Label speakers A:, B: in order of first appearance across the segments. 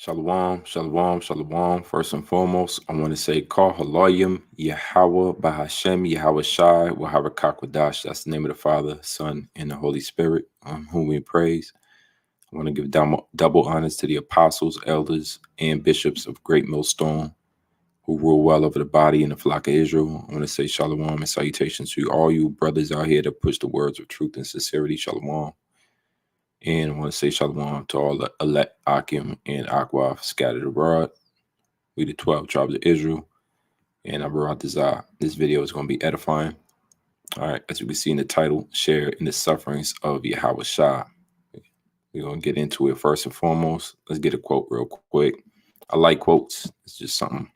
A: Shalom, shalom, shalom. First and foremost, I want to say Kal Halayim, Yahweh, Bahashem, Yahawashi, Waharakakadash. That's the name of the Father, Son, and the Holy Spirit, whom we praise. I want to give double honors to the apostles, elders, and bishops of Great Millstone who rule well over the body and the flock of Israel. I want to say shalom and salutations to all you brothers out here that push the words of truth and sincerity. Shalom. And I want to say shalom to all the elect Akim and Akwaf scattered abroad. We the 12 tribes of Israel. And I brought this video is going to be edifying. All right, as you can see in the title, share in the sufferings of Yahawashi. We're going to get into it first and foremost. Let's get a quote real quick. I like quotes. It's just something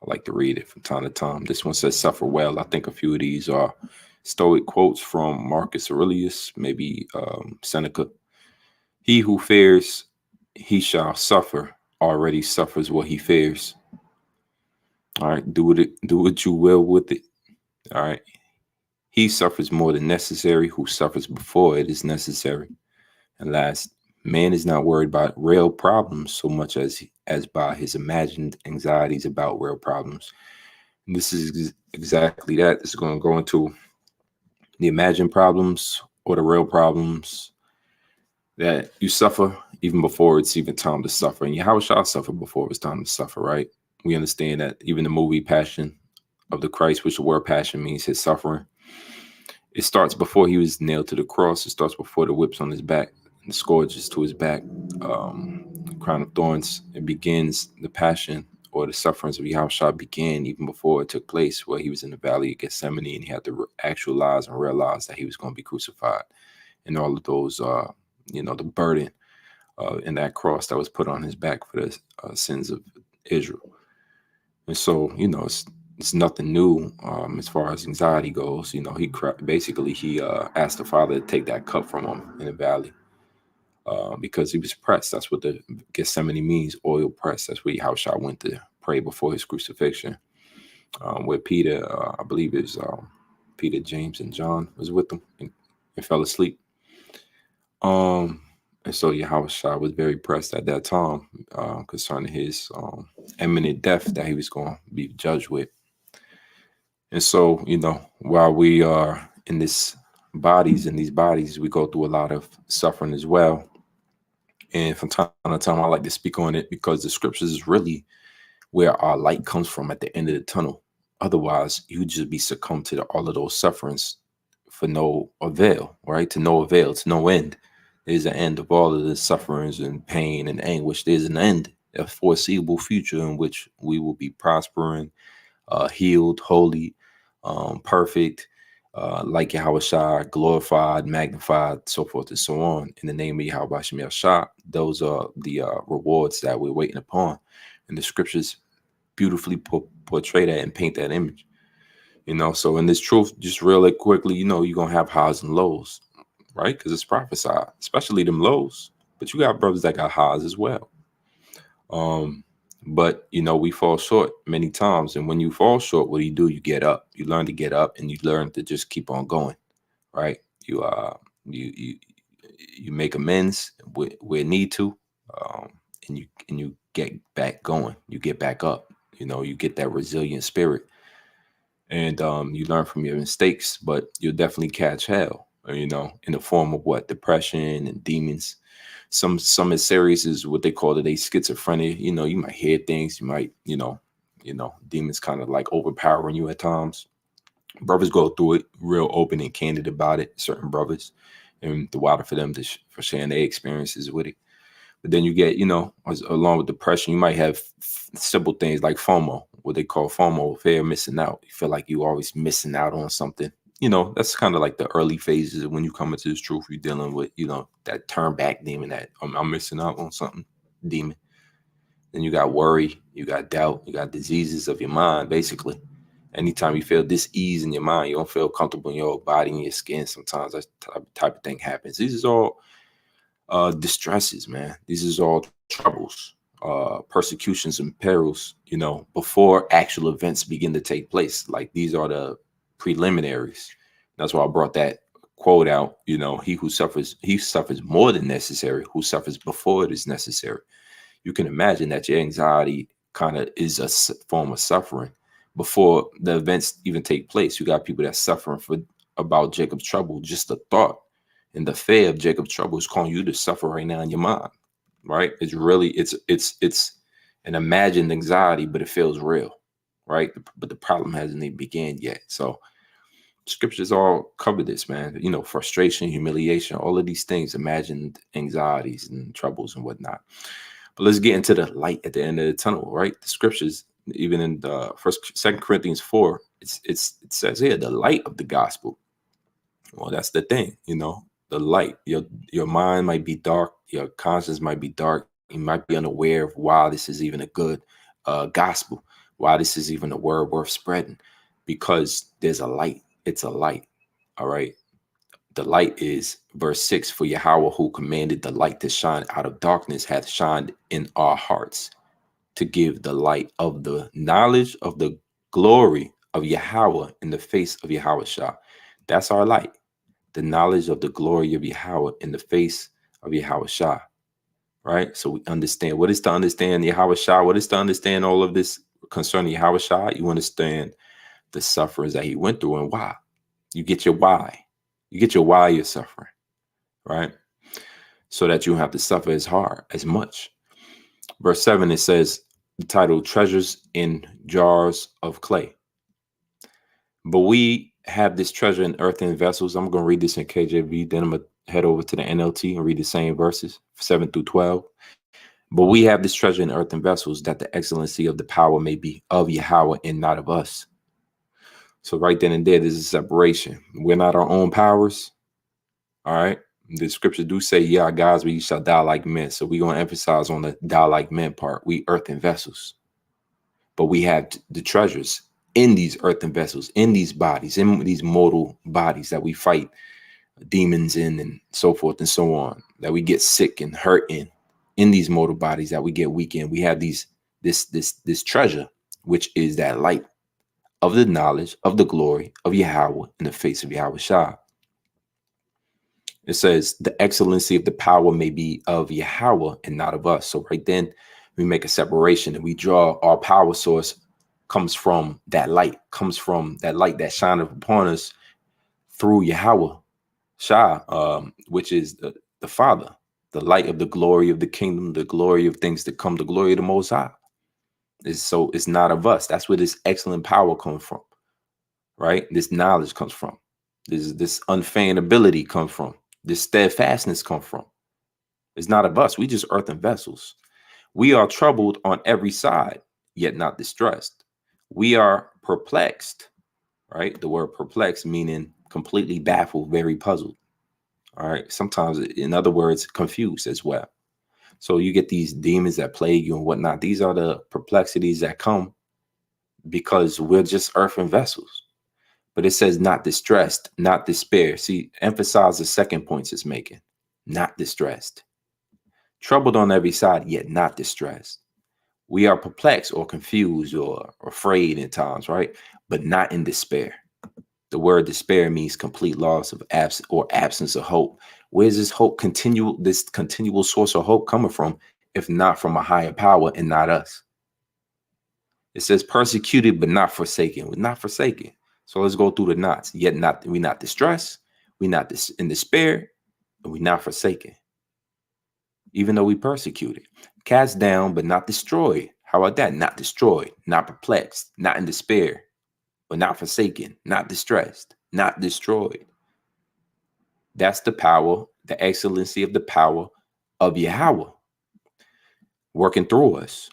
A: I like to read it from time to time. This one says, suffer well. I think a few of these are Stoic quotes from Marcus Aurelius, maybe Seneca. He who fears, he shall suffer, already suffers what he fears. All right, do what you will with it. All right. He suffers more than necessary, who suffers before it is necessary. And last, man is not worried about real problems so much as by his imagined anxieties about real problems. And this is exactly that. It's going to go into the imagined problems or the real problems that you suffer even before it's even time to suffer. And how shall I suffer before it's time to suffer, right? We understand that even the movie Passion of the Christ, which the word passion means his suffering, it starts before he was nailed to the cross. It starts before the whips on his back, the scourges to his back, crown of thorns. It begins the passion or the sufferings of Yahawashi began even before it took place, where he was in the valley of Gethsemane and he had to actualize and realize that he was going to be crucified. And all of those, the burden in that cross that was put on his back for the sins of Israel. And so, it's nothing new as far as anxiety goes. He asked the Father to take that cup from him in the valley because he was pressed. That's what the Gethsemane means, oil pressed. That's where Yahawashi went to pray before his crucifixion. Where Peter, I believe it was Peter, James, and John was with him and fell asleep. And so Yahawashi was very pressed at that time concerning his imminent death that he was going to be judged with. And so, while we are in these bodies, we go through a lot of suffering as well. And from time to time, I like to speak on it because the scriptures is really where our light comes from at the end of the tunnel. Otherwise, you just be succumbed to all of those sufferings for no avail, right? To no avail, to no end. There's an end of all of the sufferings and pain and anguish. There's an end, a foreseeable future in which we will be prospering, healed, holy, perfect, like Yahawashi, glorified, magnified, so forth and so on. In the name of Yahawashi, those are the rewards that we're waiting upon. And the scriptures beautifully portray that and paint that image. So in this truth, just really quickly, you're going to have highs and lows, right? Because it's prophesied, especially them lows. But you got brothers that got highs as well. But we fall short many times, and when you fall short, what do? You get up. You learn to get up, and you learn to just keep on going, right? You make amends where need to, and you get back going. You get back up. You get that resilient spirit, and you learn from your mistakes. But you'll definitely catch hell, in the form of what? Depression and demons. Some as serious as what they call today schizophrenia. You might hear things, you might, demons kind of like overpowering you at times. Brothers go through it real open and candid about it, certain brothers, and the wilder for them for sharing their experiences with it. But then you get, along with depression, you might have simple things like FOMO, what they call FOMO, fear of missing out. You feel like you're always missing out on something. That's kind of like the early phases of when you come into this truth. You're dealing with, that turn back demon, that I'm missing out on something demon. Then you got worry, you got doubt, you got diseases of your mind, basically. Anytime you feel dis-ease in your mind, you don't feel comfortable in your body and your skin, sometimes that type of thing happens. These is all distresses, man. These is all troubles, persecutions and perils, before actual events begin to take place. Like, these are the preliminaries. That's why I brought that quote out. He who suffers, he suffers more than necessary, who suffers before it is necessary. you can imagine that your anxiety kind of is a form of suffering before the events even take place. You got people that's suffering for about Jacob's trouble. Just the thought and the fear of Jacob's trouble is causing you to suffer right now in your mind, right? It's really it's an imagined anxiety, but it feels real, right? But the problem hasn't even begun yet. So scriptures all cover this, man. You know, frustration, humiliation, all of these things, imagined anxieties and troubles and whatnot. But let's get into the light at the end of the tunnel, right? The scriptures, even in the Second Corinthians 4, it says here the light of the gospel. Well, that's the thing, you know, the light. Your mind might be dark, your conscience might be dark. You might be unaware of why this is even a good gospel, why this is even a word worth spreading, because there's a light. It's a light. All right. The light is verse 6, for Yahweh who commanded the light to shine out of darkness hath shined in our hearts to give the light of the knowledge of the glory of Yahweh in the face of Yahawashi. That's our light. The knowledge of the glory of Yahweh in the face of Yahawashi. Right? So we understand what is to understand Yahawashi. What is to understand all of this concerning Yahawashi? You understand the sufferings that he went through and why. You get your why. You get your why you're suffering, right? So that you don't have to suffer as hard, as much. Verse 7, it says, the title, Treasures in Jars of Clay. But we have this treasure in earthen vessels. I'm going to read this in KJV. Then I'm going to head over to the NLT and read the same verses, 7 through 12. But we have this treasure in earthen vessels, that the excellency of the power may be of Yahweh and not of us. So right then and there, there's a separation. We're not our own powers. All right. The scriptures do say, yeah, guys, we shall die like men. So we're going to emphasize on the die like men part. We earthen vessels. But we have the treasures in these earthen vessels, in these bodies, in these mortal bodies that we fight demons in and so forth and so on, that we get sick and hurt in these mortal bodies, that we get weak in. We have this treasure, which is that light of the knowledge of the glory of Yahweh in the face of Yahawashi. It says the excellency of the power may be of Yahweh and not of us. So right then we make a separation and we draw our power source comes from that light that shineth upon us through Yahweh Shah, which is the Father, the light of the glory of the kingdom, the glory of things to come, the glory of the Most High. So it's not of us. That's where this excellent power comes from, right? This knowledge comes from. This unfeigned ability comes from. This steadfastness comes from. It's not of us. We just earthen vessels. We are troubled on every side, yet not distressed. We are perplexed, right? The word perplexed meaning completely baffled, very puzzled. All right. Sometimes, in other words, confused as well. So you get these demons that plague you and whatnot. These are the perplexities that come because we're just earthen vessels. But it says not distressed, not despair. See, emphasize the second point it's making. Not distressed. Troubled on every side, yet not distressed. We are perplexed or confused or afraid in times, right? But not in despair. The word despair means complete loss of absence of hope. Where's this hope this continual source of hope coming from, if not from a higher power and not us? It says persecuted, but not forsaken. We're not forsaken. So let's go through the knots. Yet we're not distressed. We're not in despair, and we're not forsaken. Even though we persecuted, cast down, but not destroyed. How about that? Not destroyed, not perplexed, not in despair, but not forsaken, not distressed, not destroyed. That's the power, the excellency of the power of Yahweh working through us,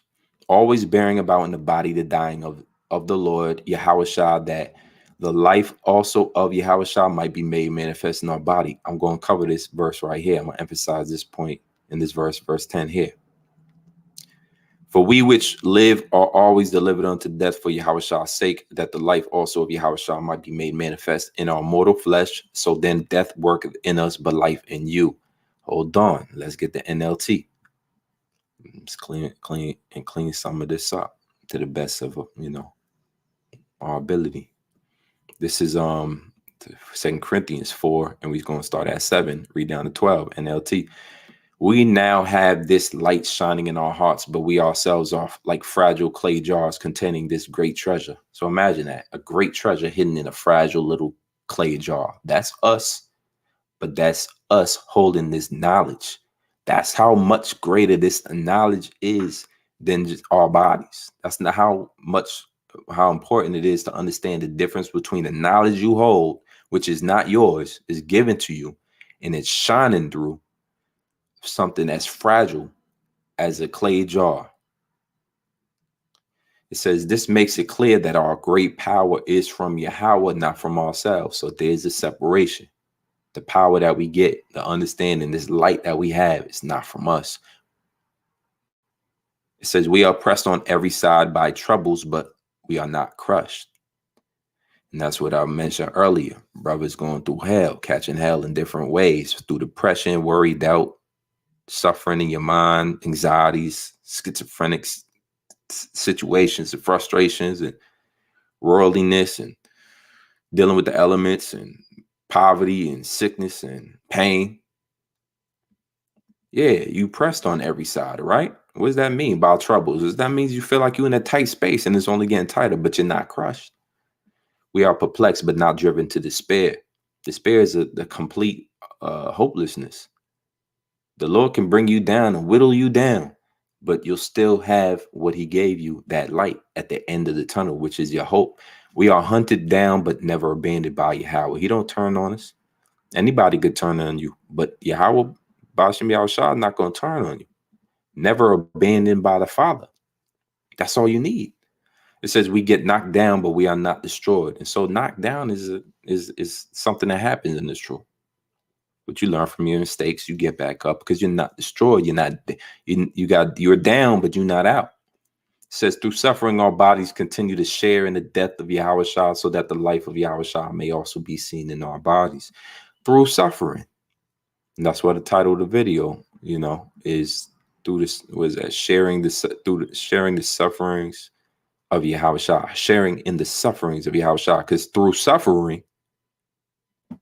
A: always bearing about in the body the dying of the Lord Yahawashi, that the life also of Yahawashi might be made manifest in our body. I'm going to cover this verse right here. I'm going to emphasize this point in this verse 10 here. For we which live are always delivered unto death for Yahawashi's sake, that the life also of Yahawashi might be made manifest in our mortal flesh. So then death worketh in us, but life in you. Hold on. Let's get the NLT. Let's clean some of this up to the best of our ability. This is 2 Corinthians 4, and we're going to start at 7, read down to 12, NLT. We now have this light shining in our hearts, but we ourselves are like fragile clay jars containing this great treasure. So imagine that, a great treasure hidden in a fragile little clay jar. That's us, but that's us holding this knowledge. That's how much greater this knowledge is than just our bodies. That's not how important it is to understand the difference between the knowledge you hold, which is not yours, is given to you, and it's shining through something as fragile as a clay jar. It says this makes it clear that our great power is from Yahweh, not from ourselves. So there's a separation. The power that we get, the understanding, this light that we have, is not from us. It says we are pressed on every side by troubles, but we are not crushed. And that's what I mentioned earlier. Brothers going through hell, catching hell in different ways, through depression, worry, doubt, suffering in your mind, anxieties, schizophrenic situations and frustrations, and worldliness, and dealing with the elements, and poverty and sickness and pain. Yeah, you pressed on every side, right? What does that mean by troubles? Does that mean you feel like you're in a tight space and it's only getting tighter, but you're not crushed? We are perplexed, but not driven to despair. Despair is the complete hopelessness. The Lord can bring you down and whittle you down, but you'll still have what he gave you, that light at the end of the tunnel, which is your hope. We are hunted down, but never abandoned by Yahweh. He don't turn on us. Anybody could turn on you, but Yahweh, Bashem Yahawashi, is not going to turn on you. Never abandoned by the Father. That's all you need. It says we get knocked down, but we are not destroyed. And so knocked down is something that happens in this truth. But you learn from your mistakes, you get back up because you're not destroyed. You're down, but you're not out. It says through suffering, our bodies continue to share in the death of Yahawashi, so that the life of Yahawashi may also be seen in our bodies through suffering. And that's what the title of the video, is through this sharing the sufferings of Yahawashi, sharing in the sufferings of Yahawashi, because through suffering,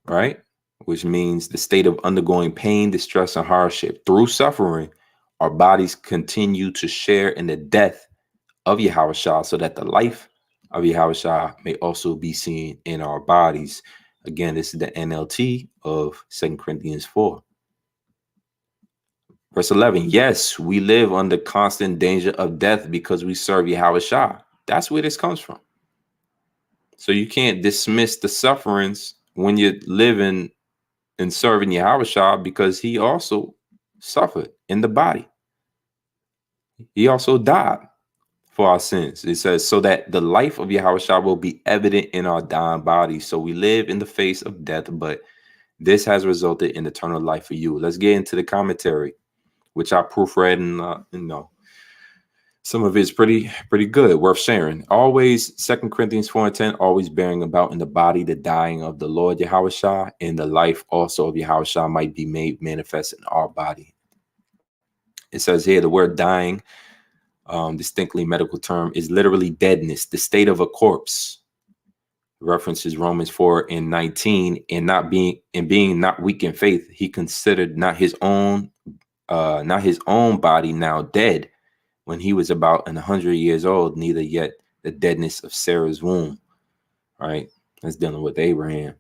A: right, which means the state of undergoing pain, distress, and hardship, through suffering, our bodies continue to share in the death of Yahawashi, so that the life of Yahawashi may also be seen in our bodies. Again, this is the NLT of 2 Corinthians 4. Verse 11, yes, we live under constant danger of death because we serve Yahawashi. That's where this comes from. So you can't dismiss the sufferings when you're living and serving Yahawashi, because he also suffered in the body. He also died for our sins. It says, so that the life of Yahawashi will be evident in our dying bodies. So we live in the face of death, but this has resulted in eternal life for you. Let's get into the commentary, which I proofread, and some of it's pretty good, worth sharing. Always, 2 Corinthians 4:10, always bearing about in the body the dying of the Lord Yahawashi, and the life also of Yahawashi might be made manifest in our body. It says here the word dying, distinctly medical term, is literally deadness, the state of a corpse. References Romans 4:19, and being not weak in faith, he considered not his own body now dead, when he was about 100 years old, neither yet the deadness of Sarah's womb. All right, that's dealing with Abraham.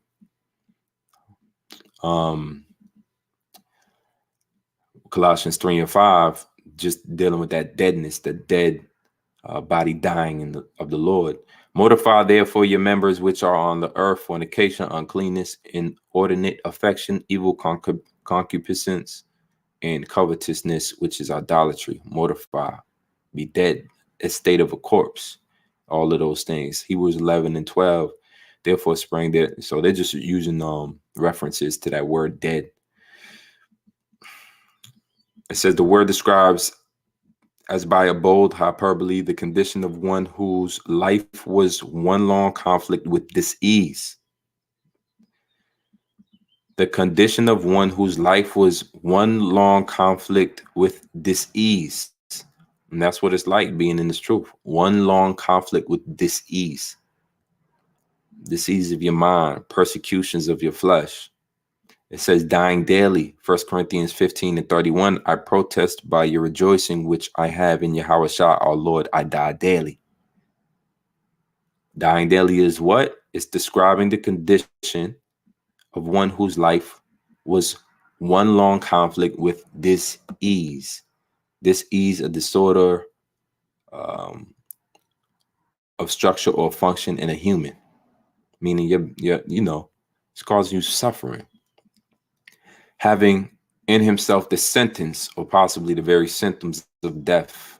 A: Colossians 3:5, just dealing with that deadness, the dead body dying of the Lord. Mortify therefore your members which are on the earth: fornication, uncleanness, inordinate affection, evil concupiscence, and covetousness, which is idolatry. Mortify, be dead, a state of a corpse. All of those things. Hebrews 11:12. Therefore sprang there. So they're just using references to that word dead. It says the word describes, as by a bold hyperbole, the condition of one whose life was one long conflict with dis-ease. The condition of one whose life was one long conflict with dis-ease. And that's what it's like being in this truth. One long conflict with dis-ease. Disease of your mind, persecutions of your flesh. It says, dying daily. 1 Corinthians 15:31. I protest by your rejoicing, which I have in Yahawashi, our Lord, I die daily. Dying daily is what? It's describing the condition of one whose life was one long conflict with dis-ease. Dis-ease, a disorder of structure or function in a human, meaning it's causing you suffering. Having in himself the sentence or possibly the very symptoms of death.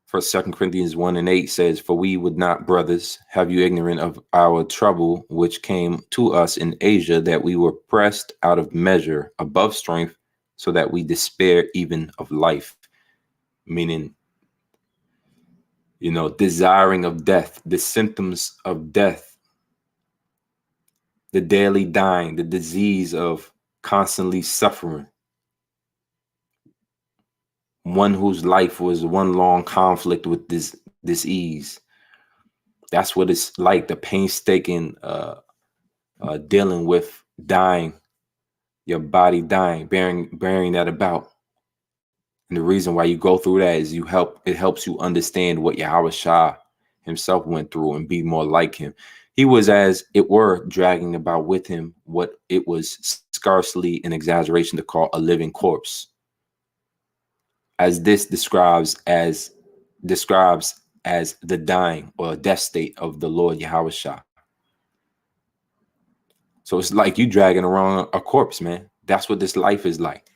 A: First, 2 Corinthians 1:8 says, for we would not, brothers, have you ignorant of our trouble, which came to us in Asia, that we were pressed out of measure above strength, so that we despair even of life. Meaning, desiring of death, the symptoms of death, the daily dying, the disease of constantly suffering. One whose life was one long conflict with this ease. That's what it's like, the painstaking dealing with dying, your body dying, bearing that about. And the reason why you go through that is it helps you understand what Yahawashi himself went through and be more like him. He was, as it were, dragging about with him what it was scarcely an exaggeration to call a living corpse, as this describes as the dying or death state of the Lord Yahawashi. So it's like you dragging around a corpse, man. That's what this life is like.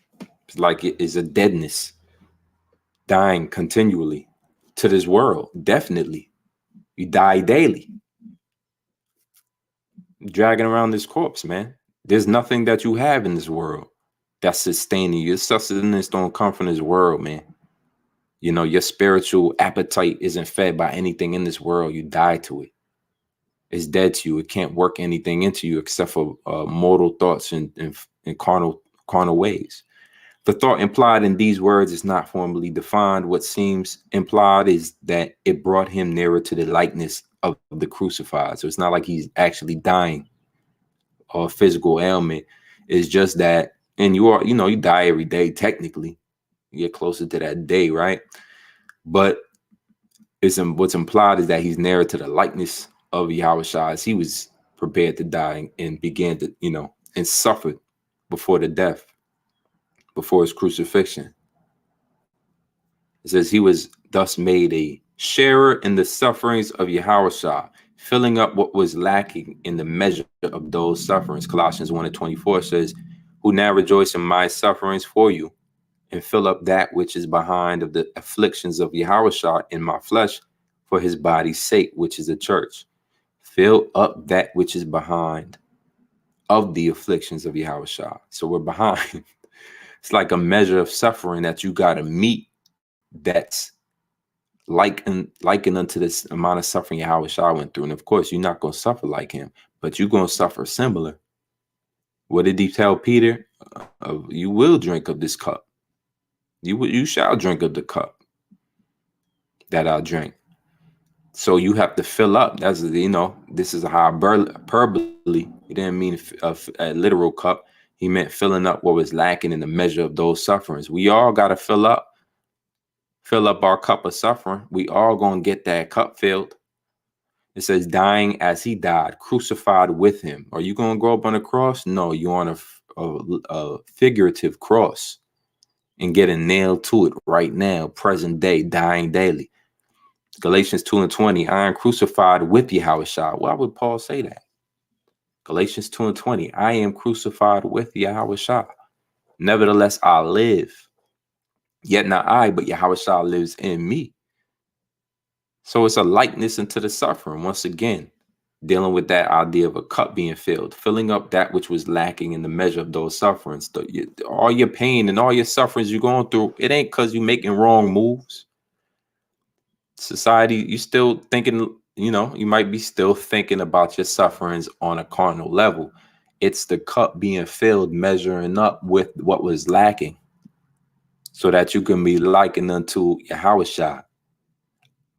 A: It's like it is a deadness, dying continually to this world. Definitely. You die daily. Dragging around this corpse, man. There's nothing that you have in this world that's sustaining you. Your sustenance don't come from this world, man. Your spiritual appetite isn't fed by anything in this world. You die to it. It's dead to you. It can't work anything into you except for mortal thoughts and carnal ways. The thought implied in these words is not formally defined. What seems implied is that it brought him nearer to the likeness of the crucified. So it's not like he's actually dying or a physical ailment. It's just that, and you die every day technically. You get closer to that day, right? But what's implied is that he's nearer to the likeness of Yahawashi as he was prepared to die and began to, and suffered before the death, before his crucifixion. It says he was thus made a sharer in the sufferings of Yahawashi, filling up what was lacking in the measure of those sufferings. Colossians 1:24 says, who now rejoice in my sufferings for you, and fill up that which is behind of the afflictions of Yahawashi in my flesh for his body's sake, which is the church. Fill up that which is behind of the afflictions of Yahawashi. So we're behind. It's like a measure of suffering that you got to meet that's likened unto this amount of suffering Yahawashi went through. And of course, you're not going to suffer like him, but you're going to suffer similar. What did he tell Peter? You will drink of this cup. You shall drink of the cup that I drink. So you have to fill up. That's, this is a hyperbole. He didn't mean a literal cup. He meant filling up what was lacking in the measure of those sufferings. We all got to fill up our cup of suffering. We all going to get that cup filled. It says, dying as he died, crucified with him. Are you going to go up on a cross? No, you're on a figurative cross and getting nailed to it right now, present day, dying daily. Galatians 2:20, I am crucified with Yahawashi. Why would Paul say that? Galatians 2:20, I am crucified with Yahawashi. Nevertheless, I live. Yet not I, but Yahawashi lives in me. So it's a likeness into the suffering. Once again, dealing with that idea of a cup being filled, filling up that which was lacking in the measure of those sufferings. All your pain and all your sufferings you're going through, it ain't because you're making wrong moves. Society, you still thinking, you might be still thinking about your sufferings on a carnal level. It's the cup being filled, measuring up with what was lacking, so that you can be likened unto Yahawashi.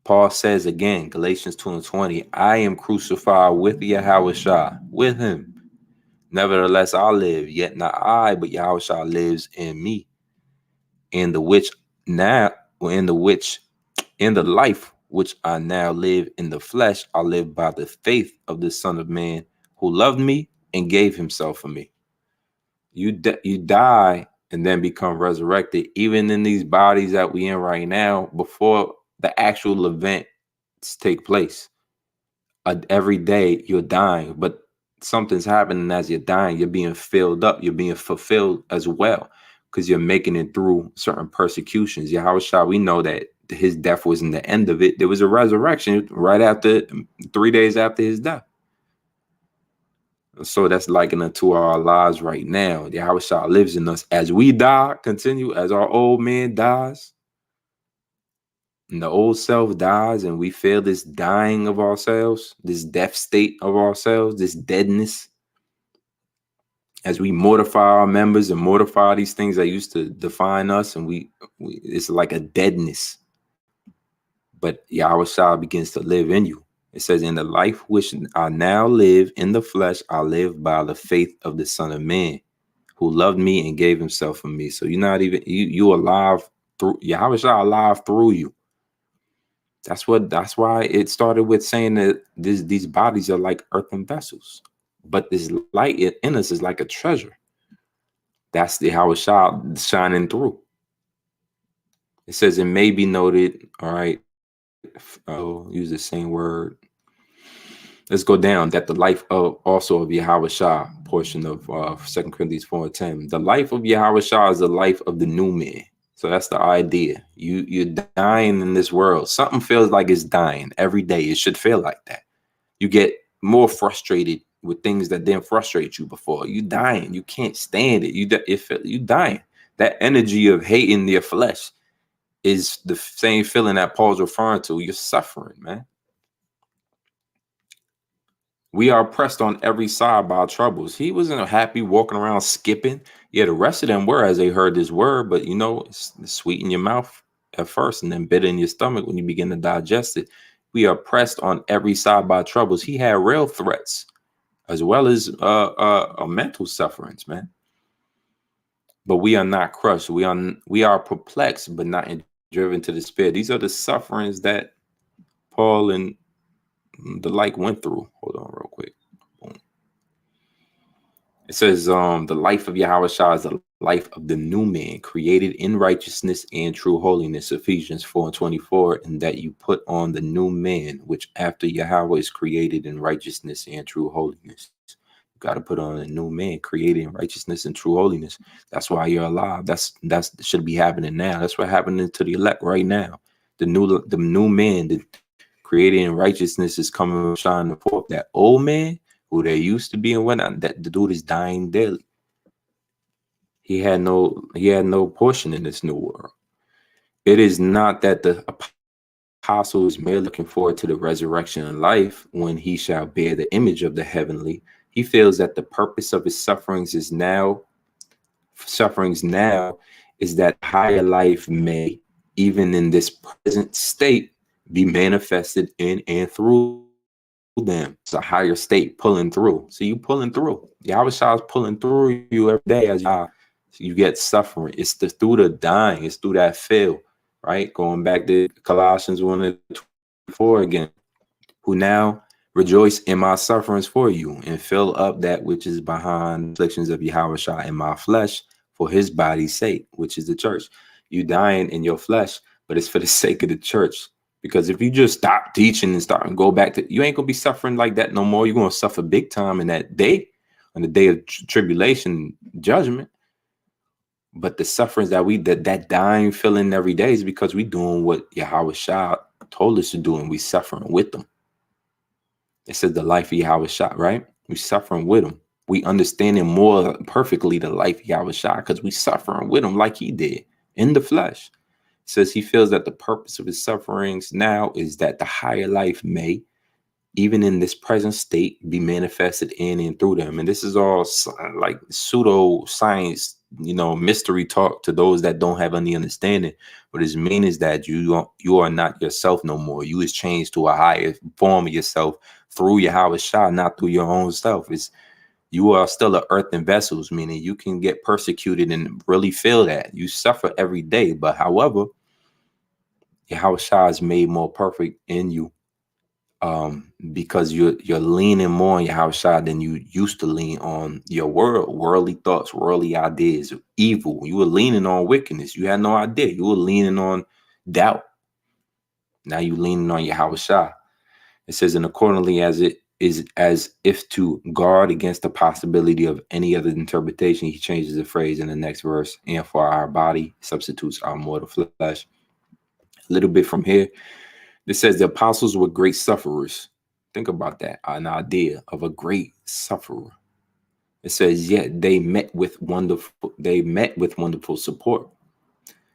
A: Paul says again, Galatians 2:20, I am crucified with Yahawashi, with him. Nevertheless, I live, yet not I, but Yahawashi lives in me. In the which now, in the which, in the life which I now live in the flesh, I live by the faith of the Son of Man who loved me and gave himself for me. You die and then become resurrected, even in these bodies that we in right now, before the actual events take place. Every day you're dying, but something's happening as you're dying. You're being filled up. You're being fulfilled as well, because you're making it through certain persecutions. Yahawashi, we know that his death wasn't the end of it. There was a resurrection right after, 3 days after his death. So that's likened unto our lives right now. Yahawashi lives in us as we die, continue, as our old man dies. And the old self dies, and we feel this dying of ourselves, this death state of ourselves, this deadness, as we mortify our members and mortify these things that used to define us, and we it's like a deadness. But Yahawashi begins to live in you. It says, in the life which I now live in the flesh, I live by the faith of the Son of Man, who loved me and gave himself for me. So you're not even, you alive through Yahawashi, alive through you. That's why it started with saying that these bodies are like earthen vessels, but this light in us is like a treasure. That's the Yahawashi shining through. It says it may be noted, all right, use the same word. Let's go down that the life of also of Yahawashi, portion of 2 Corinthians 4:10. The life of Yahawashi is the life of the new man. So that's the idea. You're dying in this world. Something feels like it's dying every day. It should feel like that. You get more frustrated with things that didn't frustrate you before. You dying. You can't stand it. You dying. That energy of hating your flesh is the same feeling that Paul's referring to. You're suffering, man. We are oppressed on every side by troubles. He wasn't happy walking around skipping. Yeah, the rest of them were as they heard this word, but it's sweet in your mouth at first and then bitter in your stomach when you begin to digest it. We are oppressed on every side by troubles. He had real threats as well as mental sufferings, man. But we are not crushed. We are perplexed, but not driven to despair. These are the sufferings that Paul and the like went through. Hold on real quick. Boom. It says, the life of Yahawashi is the life of the new man, created in righteousness and true holiness. Ephesians 4:24, and that you put on the new man, which after Yahweh is created in righteousness and true holiness. You got to put on a new man, created in righteousness and true holiness. That's why you're alive. That should be happening now. That's what happening to the elect right now. The new man, the created in righteousness, is coming shining forth. That old man who they used to be and whatnot, that the dude is dying daily. He had no portion in this new world. It is not that the apostle is merely looking forward to the resurrection and life when he shall bear the image of the heavenly. He feels that the purpose of his sufferings now is that higher life may, even in this present state, be manifested in and through them. It's a higher state pulling through. So you pulling through. Yahawashi is pulling through you every day as you get suffering. It's through the dying. It's through that feel, right? Going back to Colossians 1:24 again. Who now rejoice in my sufferings for you and fill up that which is behind the afflictions of Yahawashi in my flesh for his body's sake, which is the church. You dying in your flesh, but it's for the sake of the church. Because if you just stop teaching and start and go back to, you ain't gonna be suffering like that no more. You're gonna suffer big time in that day, on the day of tribulation, judgment. But the sufferings that dying feeling every day is because we doing what Yahawashi told us to do, and we suffering with them. It says the life of Yahawashi, right? We suffering with him. We understanding more perfectly the life of Yahawashi because we suffering with him like he did in the flesh. It says he feels that the purpose of his sufferings now is that the higher life may, even in this present state, be manifested in and through them. And this is all like pseudo science, mystery talk to those that don't have any understanding. What it means is that you are not yourself no more. You is changed to a higher form of yourself through Yahawashi, not through your own self. You are still a earthen vessels, meaning you can get persecuted and really feel that. You suffer every day. But however, Yahawashi is made more perfect in you, because you're leaning more on Yahawashi than you used to lean on your worldly thoughts, worldly ideas, evil. You were leaning on wickedness. You had no idea. You were leaning on doubt. Now you leaning on Yahawashi. It says, and accordingly, as it is as if to guard against the possibility of any other interpretation, he changes the phrase in the next verse. And for our body substitutes our mortal flesh. A little bit from here, it says the apostles were great sufferers. Think about that, an idea of a great sufferer. It says, yet they met with wonderful support.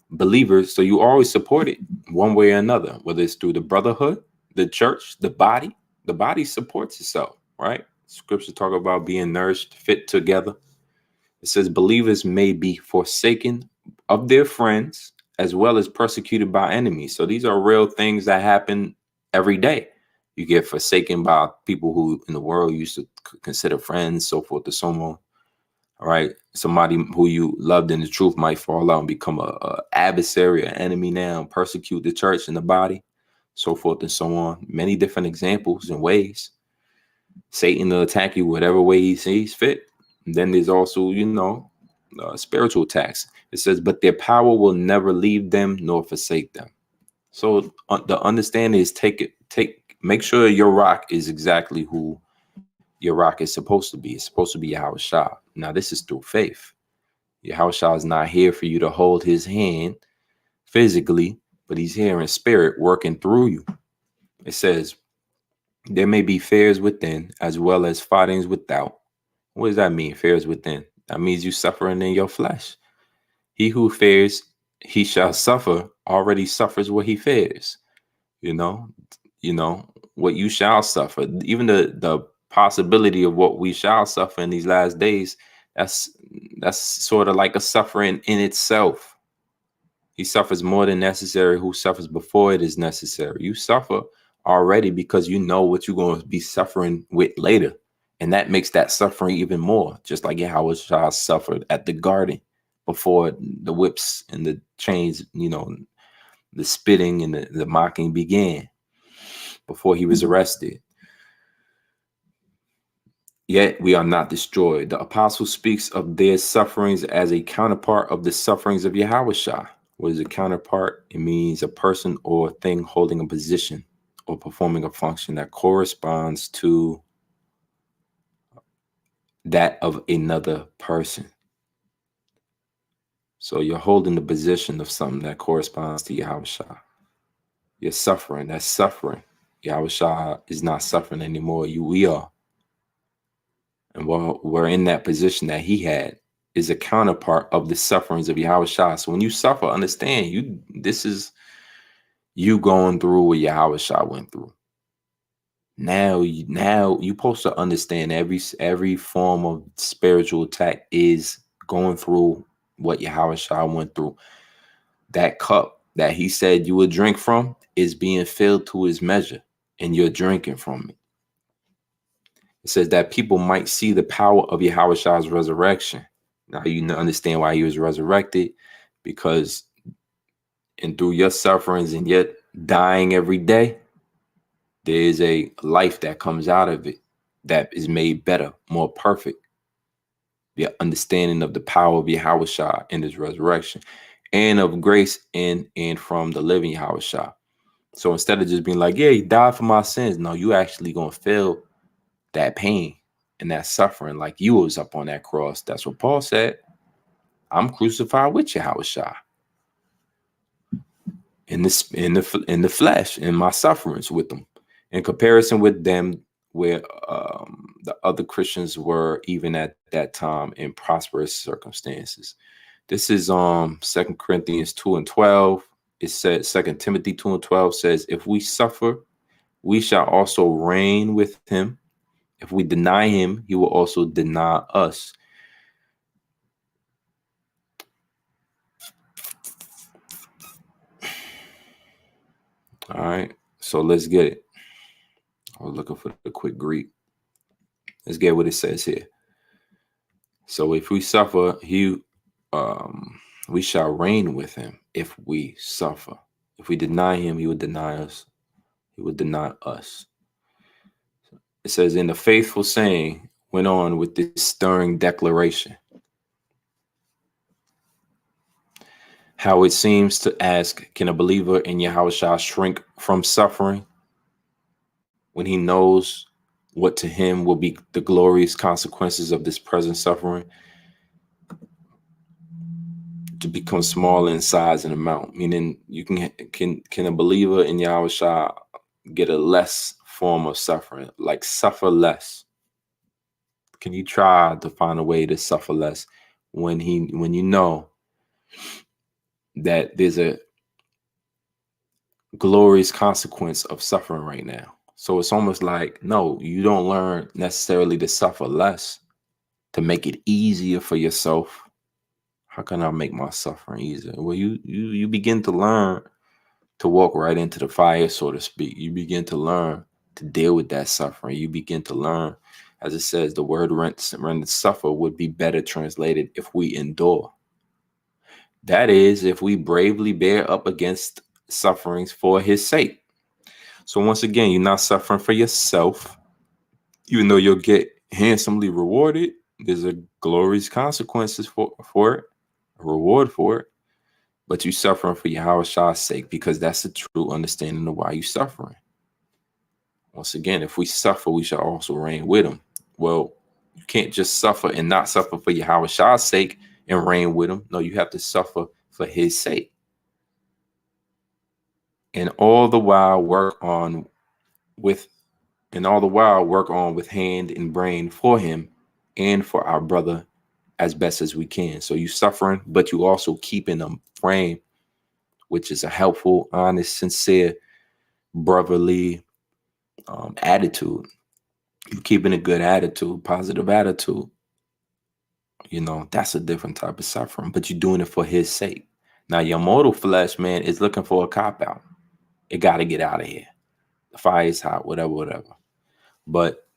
A: Believers, so you always support it one way or another, whether it's through the brotherhood, the church, the body. The body supports itself, right? Scripture talk about being nourished, fit together. It says believers may be forsaken of their friends as well as persecuted by enemies. So these are real things that happen every day. You get forsaken by people who in the world used to consider friends, so forth and so on. All right. Somebody who you loved in the truth might fall out and become a adversary, an enemy now, persecute the church and the body, so forth and so on. Many different examples and ways. Satan will attack you whatever way he sees fit. And then there's also, spiritual attacks. It says, but their power will never leave them nor forsake them. So the understanding is make sure your rock is exactly who your rock is supposed to be. It's supposed to be Yahawashi. Now, this is through faith. Yahawashi is not here for you to hold his hand physically, but he's here in spirit working through you. It says, there may be fears within as well as fightings without. What does that mean, fears within? That means you suffering in your flesh. He who fears, he shall suffer, already suffers what he fears. You know, what you shall suffer. Even the possibility of what we shall suffer in these last days, that's sort of like a suffering in itself. He suffers more than necessary. Who suffers before it is necessary? You suffer already because you know what you're going to be suffering with later. And that makes that suffering even more. Just like Yahawashi suffered at the garden before the whips and the chains, the spitting and the mocking began, before he was arrested. Yet we are not destroyed. The apostle speaks of their sufferings as a counterpart of the sufferings of Yahawashi. What is a counterpart? It means a person or thing holding a position or performing a function that corresponds to that of another person. So you're holding the position of something that corresponds to Yahawashi. You're suffering. That's suffering. Yahawashi is not suffering anymore. We are. And while we're in that position that he had, is a counterpart of the sufferings of Yahawashi. So when you suffer, understand this is you going through what Yahawashi went through. Now you're supposed to understand every form of spiritual attack is going through what Yahawashi went through. That cup that he said you would drink from is being filled to his measure, and you're drinking from it. It says that people might see the power of Yahawashi's resurrection. Now you understand why he was resurrected, because and through your sufferings and yet dying every day, there is a life that comes out of it that is made better, more perfect. The understanding of the power of Yahawashi in his resurrection, and of grace in and from the living Yahawashi. So instead of just being like, yeah, he died for my sins, no, you actually gonna feel that pain and that suffering like you was up on that cross. That's what Paul said. I'm crucified with Yahawashi in the flesh, in my sufferings with them. In comparison with them, where the other Christians were even at that time in prosperous circumstances. This is 2 Corinthians 2:12. It says 2 Timothy 2:12 says, if we suffer, we shall also reign with him. If we deny him, he will also deny us. All right, so let's get it. I was looking for the quick Greek. Let's get what it says here. So if we suffer, we shall reign with him. If we suffer, if we deny him, he would deny us. He would deny us. It says, in the faithful saying, went on with this stirring declaration. How it seems to ask, can a believer in Yahawashi shrink from suffering when he knows what to him will be the glorious consequences of this present suffering? To become small in size and amount, meaning you can a believer in Yahawashi get a less form of suffering, like suffer less? Can you try to find a way to suffer less when you know that there's a glorious consequence of suffering right now? So it's almost like, no, you don't learn necessarily to suffer less to make it easier for yourself. How can I make my suffering easier? Well, you begin to learn to walk right into the fire, so to speak. You begin to learn to deal with that suffering. You begin to learn, as it says, the word rent suffer would be better translated if we endure. That is, if we bravely bear up against sufferings for his sake. So once again, you're not suffering for yourself, even though you'll get handsomely rewarded. There's a glorious consequences for it, a reward for it. But you suffering for Yahawashi's sake, because that's the true understanding of why you suffering. Once again, if we suffer, we shall also reign with him. Well, you can't just suffer and not suffer for Yahawashi's sake and reign with him. No, you have to suffer for his sake. And all the while work on with hand and brain for him and for our brother as best as we can. So you suffering, but you also keeping a frame, which is a helpful, honest, sincere, brotherly attitude. You keeping a good attitude, positive attitude. That's a different type of suffering, but you're doing it for his sake. Now, your mortal flesh, man, is looking for a cop out. It got to get out of here. The fire is hot, whatever. But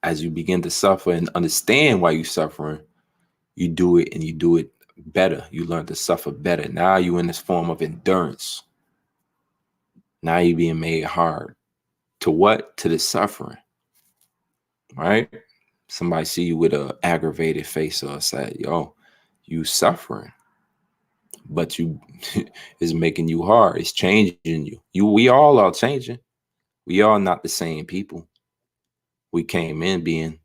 A: as you begin to suffer and understand why you're suffering, you do it and you do it better. You learn to suffer better. Now you're in this form of endurance. Now you're being made hard. To what? To the suffering. Right? Somebody see you with a aggravated face or say, yo, you suffering. But you is making you hard. It's changing you. We all are changing. We are not the same people. We came in being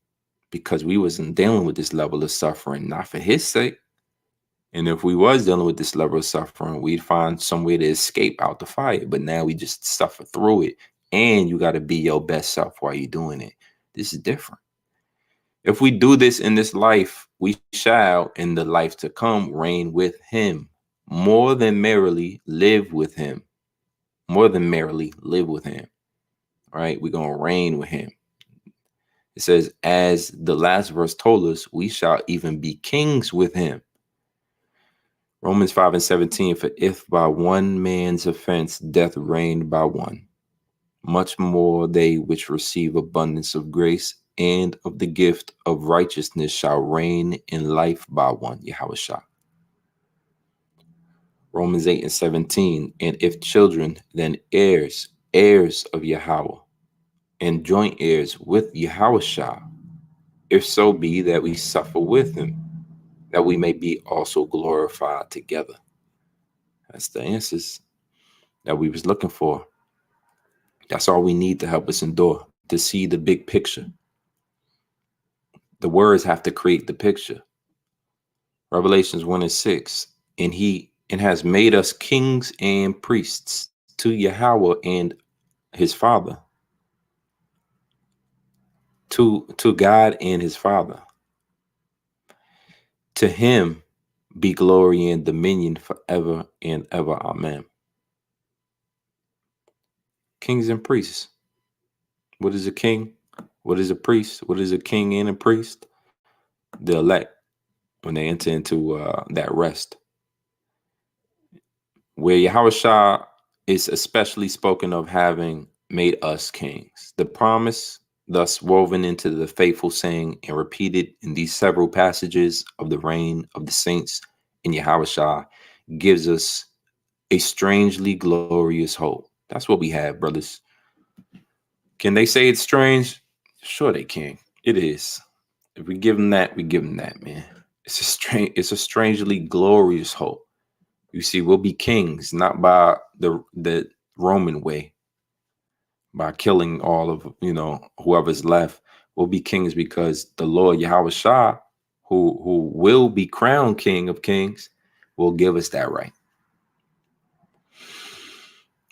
A: because we wasn't dealing with this level of suffering, not for his sake. And if we was dealing with this level of suffering, we'd find some way to escape out the fire. But now we just suffer through it. And you got to be your best self while you're doing it. This is different. If we do this in this life, we shall in the life to come reign with him. More than merrily live with him. More than merrily live with him. All right, we're going to reign with him. It says, as the last verse told us, we shall even be kings with him. Romans 5:17, for if by one man's offense death reigned by one, much more they which receive abundance of grace and of the gift of righteousness shall reign in life by one, Yahawashi. Romans 8:17, and if children, then heirs, heirs of Yahweh, and joint heirs with Yahawashi, if so be that we suffer with him, that we may be also glorified together. That's the answers that we was looking for. That's all we need to help us endure, to see the big picture. The words have to create the picture. Revelations 1:6, and has made us kings and priests to Yahweh and his Father. To God and his Father. To him be glory and dominion forever and ever. Amen. Kings and priests. What is a king? What is a priest? What is a king and a priest? The elect, when they enter into that rest. Where Yahawashi is especially spoken of having made us kings. The promise thus woven into the faithful saying and repeated in these several passages of the reign of the saints in Yahawashi, gives us a strangely glorious hope. That's what we have, brothers. Can they say it's strange? Sure they can. It is. If we give them that, we give them that, man. It's a strangely glorious hope. You see, we'll be kings, not by the Roman way, by killing all of whoever's left. We'll be kings because the Lord Yahweh Shah, who will be crowned King of Kings, will give us that right.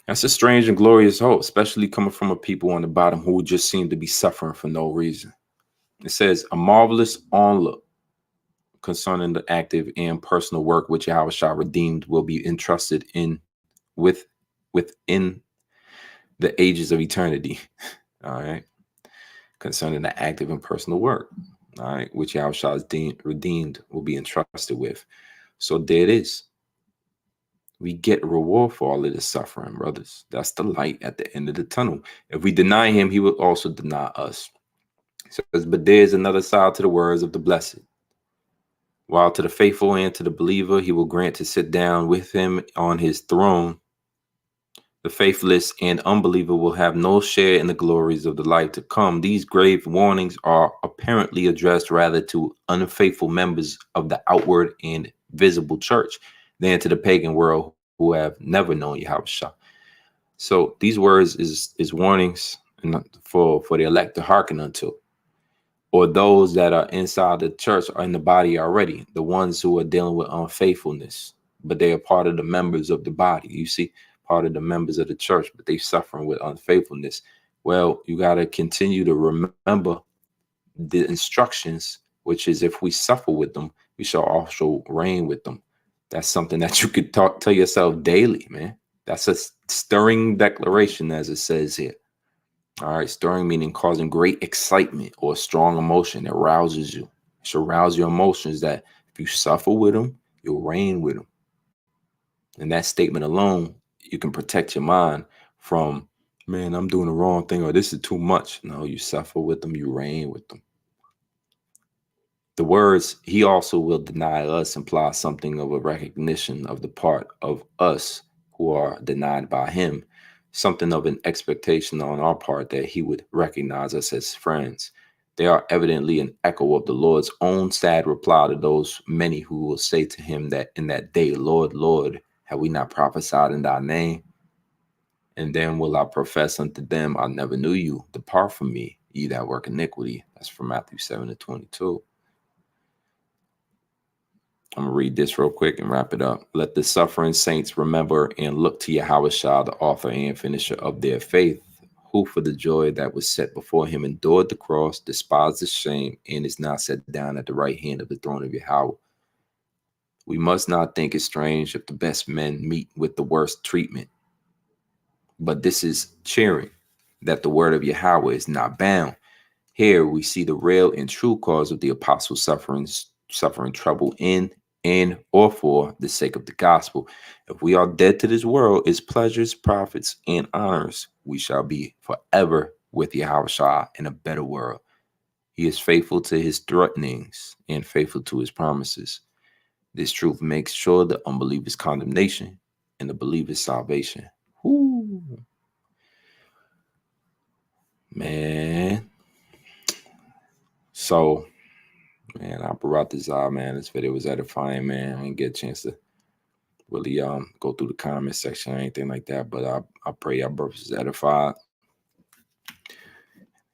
A: That's a strange and glorious hope, especially coming from a people on the bottom who just seem to be suffering for no reason. It says a marvelous onlook concerning the active and personal work which Yahweh Shah redeemed will be entrusted within the ages of eternity. All right. Concerning the active and personal work, all right, which Yahweh Shah is redeemed will be entrusted with. So there it is. We get a reward for all of this suffering, brothers. That's the light at the end of the tunnel. If we deny him, he will also deny us. It says, but there's another side to the words of the blessed. While to the faithful and to the believer, he will grant to sit down with him on his throne. The faithless and unbeliever will have no share in the glories of the life to come. These grave warnings are apparently addressed rather to unfaithful members of the outward and visible church than to the pagan world who have never known Yahushua. So these words is warnings for the elect to hearken unto, or those that are inside the church are in the body already, the ones who are dealing with unfaithfulness, but they are part of the members of the body. You see, part of the members of the church, but they suffering with unfaithfulness. Well, you got to continue to remember the instructions, which is if we suffer with them, we shall also reign with them. That's something that you could tell yourself daily, man. That's a stirring declaration, as it says here. All right, stirring meaning causing great excitement or strong emotion that rouses you. It should rouse your emotions that if you suffer with them, you'll reign with them. And that statement alone, you can protect your mind from, man, I'm doing the wrong thing, or this is too much. No, you suffer with them, you reign with them. The words, he also will deny us, imply something of a recognition of the part of us who are denied by him, something of an expectation on our part that he would recognize us as friends. They are evidently an echo of the Lord's own sad reply to those many who will say to him that in that day, Lord, Lord, have we not prophesied in thy name? And then will I profess unto them, I never knew you. Depart from me, ye that work iniquity. That's from Matthew 7:22. I'm going to read this real quick and wrap it up. Let the suffering saints remember and look to Yahawashi, the author and finisher of their faith, who for the joy that was set before him endured the cross, despised the shame, and is now set down at the right hand of the throne of Yahweh. We must not think it strange if the best men meet with the worst treatment. But this is cheering that the word of Yahweh is not bound. Here we see the real and true cause of the apostles' suffering trouble in and or for the sake of the gospel. If we are dead to this world, its pleasures, profits, and honors, we shall be forever with Yahawashi in a better world. He is faithful to his threatenings and faithful to his promises. This truth makes sure the unbeliever's condemnation and the believer's salvation. Woo. Man. So, man, I brought this out, man. This video was edifying, man. I didn't get a chance to really go through the comment section or anything like that, but I pray y'all brothers is edified.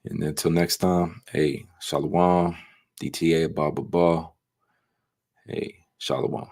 A: And until next time, hey, Shalom, DTA, Baba Ba. Hey, Shalom.